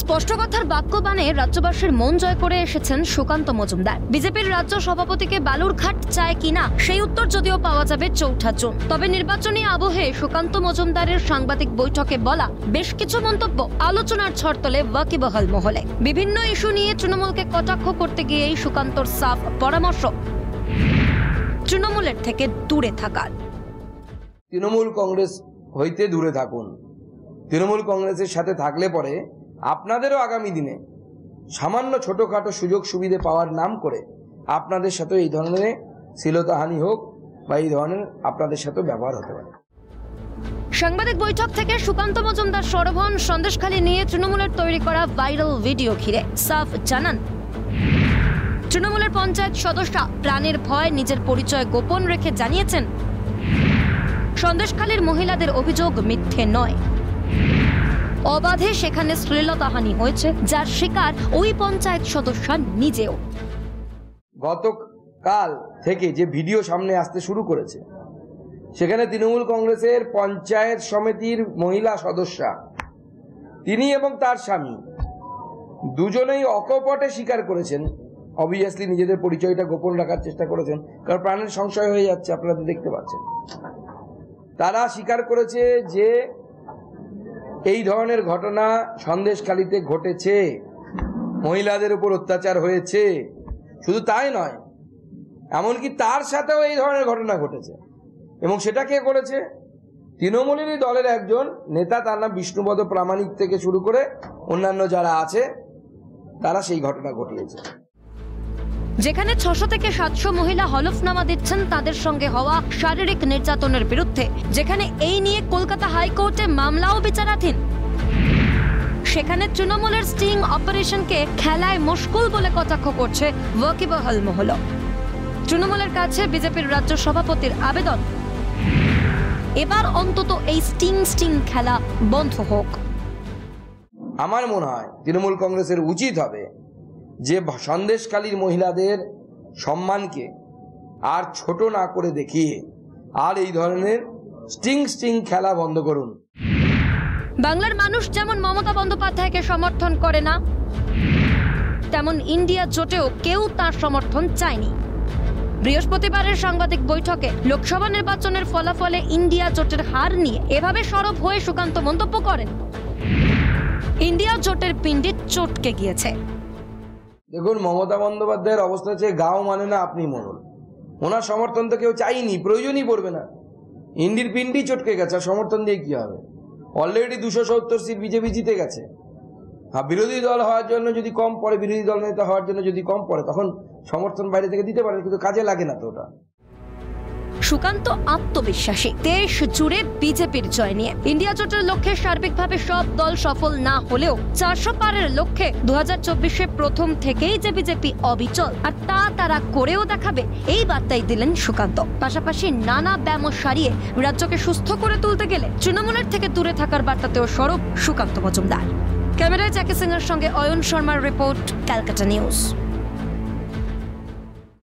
স্পষ্ট কথার বাক্যবাণে রাজ্যবাসীর মন জয় করে এসেছেন সুকান্ত মজুমদার। বিজেপির রাজ্য সভাপতিকে বালুরঘাট চায় কিনা সেই উত্তর যদিও পাওয়া যাবে ৪ জুন। তবে নির্বাচনী আবহে সুকান্ত মজুমদারের সাংবাদিক বৈঠকে বলা বেশ কিছু মন্তব্য আলোচনার ঝড় তোলে ওয়াকিবহাল মহলে। বিভিন্ন ইস্যু নিয়ে তৃণমূলকে কটাক্ষ করতে গিয়েই সুকান্তর সাফ পরামর্শ তৃণমূলের থেকে দূরে থাকার। তৃণমূল কংগ্রেস হইতে দূরে থাকুন। তৃণমূল কংগ্রেসের সাথে থাকলে পরে আপনাদেরও আগামী দিনে সামান্য ছোটখাটো সুযোগ সুবিধে পাওয়ার নাম করে আপনাদের সাথে এই ধরনের শ্লীলতাহানি হোক বা এই ধরনের আপনাদের সাথে ব্যবহার হতে পারে। সাংবাদিক বৈঠক থেকে সুকান্ত মজুমদার সরব হন সন্দেশখালী নিয়ে তৃণমূলের তৈরি করা ভাইরাল ভিডিও ঘিরে। সাফ জানান, তৃণমূলের পঞ্চায়েত সদস্য প্রাণের ভয় নিজের পরিচয় গোপন রেখে জানিয়েছেন, সন্দেশখালীর মহিলাদের অভিযোগ মিথ্যে নয়, অবাধে সেখানে শ্লীলতাহানি হয়েছে, যার শিকার ওই পঞ্চায়েত সদস্য নিজেও। গতকাল থেকে যে ভিডিও সামনে আসতে শুরু করেছে সেখানে তৃণমূল কংগ্রেসের পঞ্চায়েত সমিতির মহিলা সদস্যা তিনি এবং তার স্বামী দুজনেই অকপটে স্বীকার করেছেন, অবভিয়াসলি নিজেদের পরিচয়টা গোপন রাখার চেষ্টা করেছেন, কারণ প্রাণের সংশয় হয়ে যাচ্ছে, আপনারা তো দেখতে পাচ্ছেন। তারা স্বীকার করেছে যে এই ধরনের ঘটনা সন্দেশখালীতে ঘটেছে, মহিলাদের উপর অত্যাচার হয়েছে। শুধু তাই নয়, এমনকি তার সাথেও এই ধরনের ঘটনা ঘটেছে এবং সেটা কে করেছে? তৃণমূলেরই দলের একজন নেতা, তার নাম বিষ্ণুপদ প্রামাণিক থেকে শুরু করে অন্যান্য যারা আছে তারা সেই ঘটনা ঘটিয়েছে। যেখানে ৬০০ থেকে ৭০০ মহিলা হলফনামা দিচ্ছেন তাদের সঙ্গে হওয়া শারীরিক নির্যাতনের বিরুদ্ধে, যেখানে এই নিয়ে কলকাতা হাইকোর্টে মামলাও বিচারাধীন, সেখানে তৃণমূলের স্টিং অপারেশনকে খেলায় মশগুল বলে কটাক্ষ করছে ওয়াকিবহাল মহল। তৃণমূলের কাছে বিজেপির রাজ্য সভাপতির আবেদন, এবার অন্তত এই স্টিং খেলা বন্ধ হোক। আমার মনে হয় তৃণমূল কংগ্রেসের উচিত হবে যে সন্দেশখালীর মহিলাদের সম্মানকে আর ছোট না করে দেখিয়ে আর এই ধরনের স্টিং খেলা বন্ধ করুন। বাংলার মানুষ যেমন মমতা বন্দ্যোপাধ্যায়কে সমর্থন করে না, তেমন ইন্ডিয়া জোটেও কেউ তার সমর্থন চায়নি। বৃহস্পতিবারের সাংবাদিক বৈঠকে লোকসভা নির্বাচনের ফলাফলে ইন্ডিয়া জোটের হার নিয়ে এভাবে সরব হয়ে সুকান্ত মন্তব্য করেন, ইন্ডিয়া জোটের পিণ্ডি চটকে গিয়েছে। দেখুন, মমতা বন্দ্যোপাধ্যায়ের অবস্থা হচ্ছে গাঁও মানে না আপনি মনুন। ওনার সমর্থন তো কেউ চাইনি, প্রয়োজনই পড়বে না। ইন্ডির পিণ্ডি চটকে গেছে, সমর্থন দিয়ে কি হবে? অলরেডি 270 সিট বিজেপি জিতে গেছে। হ্যাঁ, বিরোধী দল হওয়ার জন্য যদি কম পড়ে, বিরোধী দল নেতা হওয়ার জন্য যদি কম পড়ে, তখন সমর্থন বাইরে থেকে দিতে পারে, কিন্তু কাজে লাগে না তো ওটা। সুকান্ত আত্মবিশ্বাসী, দেশ জুড়ে বিজেপির জয় নিয়ে। ইন্ডিয়া জোটের লক্ষ্যে সার্বিকভাবে সব দল সফল না হলেও 400 পারের লক্ষ্যে 2024-এ প্রথম থেকেই যে বিজেপি অবিচল, আর তা তারা করেও দেখাবে, এই বার্তাই দিলেন সুকান্ত। পাশাপাশি নানা ব্যামো সারিয়ে রাজ্যকে সুস্থ করে তুলতে গেলে তৃণমূলের থেকে দূরে থাকার বার্তাতেও সরব সুকান্ত মজুমদার। ক্যামেরায় জ্যাকি সিংয়ের সঙ্গে অয়ন শর্মার রিপোর্ট, ক্যালকাটা নিউজ।